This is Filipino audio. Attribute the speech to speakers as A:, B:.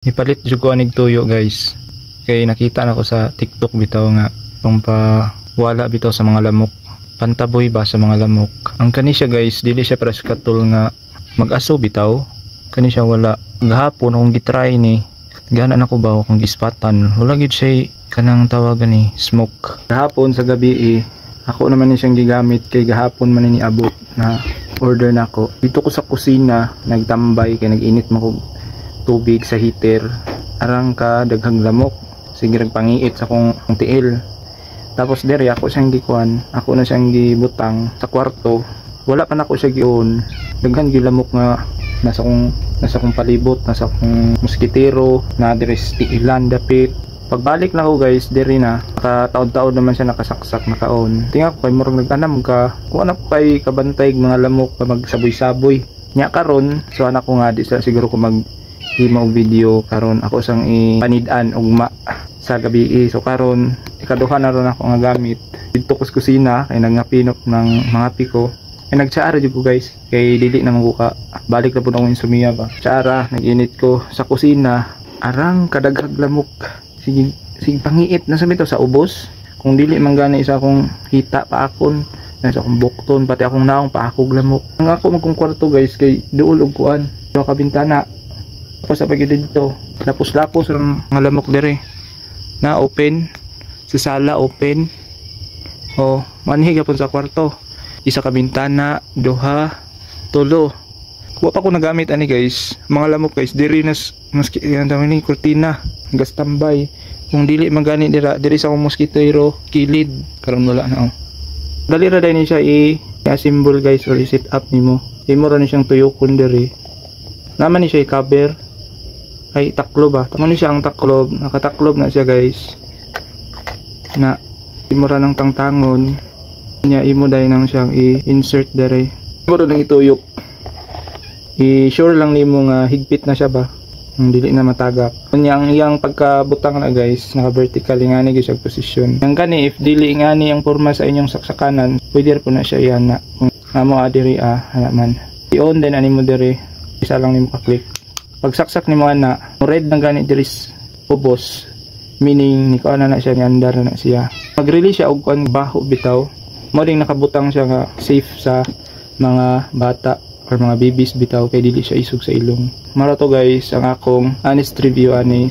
A: Ipalit jud ko anig tuyo guys. Kay nakita na ko sa TikTok bitaw nga wala bitaw sa mga lamok. Pantaboy ba sa mga lamok. Ang kani siya guys, dili siya pares katul nga mag-aso bitaw. Kani siya wala. Gahapon akong gitry ni. Gana na ko ba akong gispatan. Wala gid siya kanang tawagan ni smoke. Gahapon sa gabi ako naman ni siyang gigamit kay gahapon man ni abot na order na ako. Dito ko sa kusina nagtambay kay nag-init mo tubig sa heater, arang ka daghang lamok, sige pangiit sa kong tiil. Tapos dere ako siyang gikuan, ako na siyang gibutang sa kwarto. Wala pa na ako siya giun, daghan gilamok nga nasa kong palibot, nasa kong moskitero na dere ilan dapit. Pagbalik na ako guys, dere na taod-taod naman siya nakasaksak nakaon. Tinga ko kay murag nagtanam ka, kuha na ko kay kabantay mga lamok pa magsaboy-saboy nya karon. So anak ko nga di sa siguro ko mag himaw video karon ako sang ipanid-an ugma sa gabi. So karon ikaduha na ron ako nga gamit dito ko sa kusina kay nangapinok ng mga piko ay nagtsaara jud ko guys kay dili na mabuka. Balik na pud ako insumiya ba tsaara, nag-init ko sa kusina arang kadaghag lamok. Sige pangiit na sa bitaw sa ubos kung dili man gani isa akong hita pa akon nasa akong bukton pati akong naong pa akog lamok. Ang ako magkong kwarto guys kay duol og kuan sa kabintana. Tapos sa pagid dito lapos-lapos ang mga lamok dere na open sa sala open manhig gyapon sa kwarto isa ka bintana duha tulo. Wa pa ko nagamit ani guys mga lamok guys diri nas maski ni kurtina gas tambay kung dili magani diri sa akong moskitero kilid karon wala na dali ra dai ni siya i-assemble guys or i-set up nimo imo ra ni siyang tuyokon diri naman ni siya i-cover ay taklob tama ni siya ang taklob, nakataklob na siya guys na imo ra ng tangtangon nya imo dai nang siyang i-insert dere imo ra nang ituyok i-sure lang nimo nga higpit na siya ba dili na matagak nya ang iyang pagkabutang na guys naka vertical ngani gyud siya posisyon ang kani if dili ngani ang porma sa inyong saksakanan pwede po na siya iyan na kung amo adiri man i-on din ani mo dere isa lang nimo ka-click. Pagsaksak ni mo ana, red nang ganit diris ubos. Meaning ni kuana na siya ni andar na siya. Mag-release siya og kuan baho bitaw. Mo ding nakabutang siya nga safe sa mga bata or mga babies bitaw kay dili siya isog sa ilong. Mara to guys ang akong honest review ani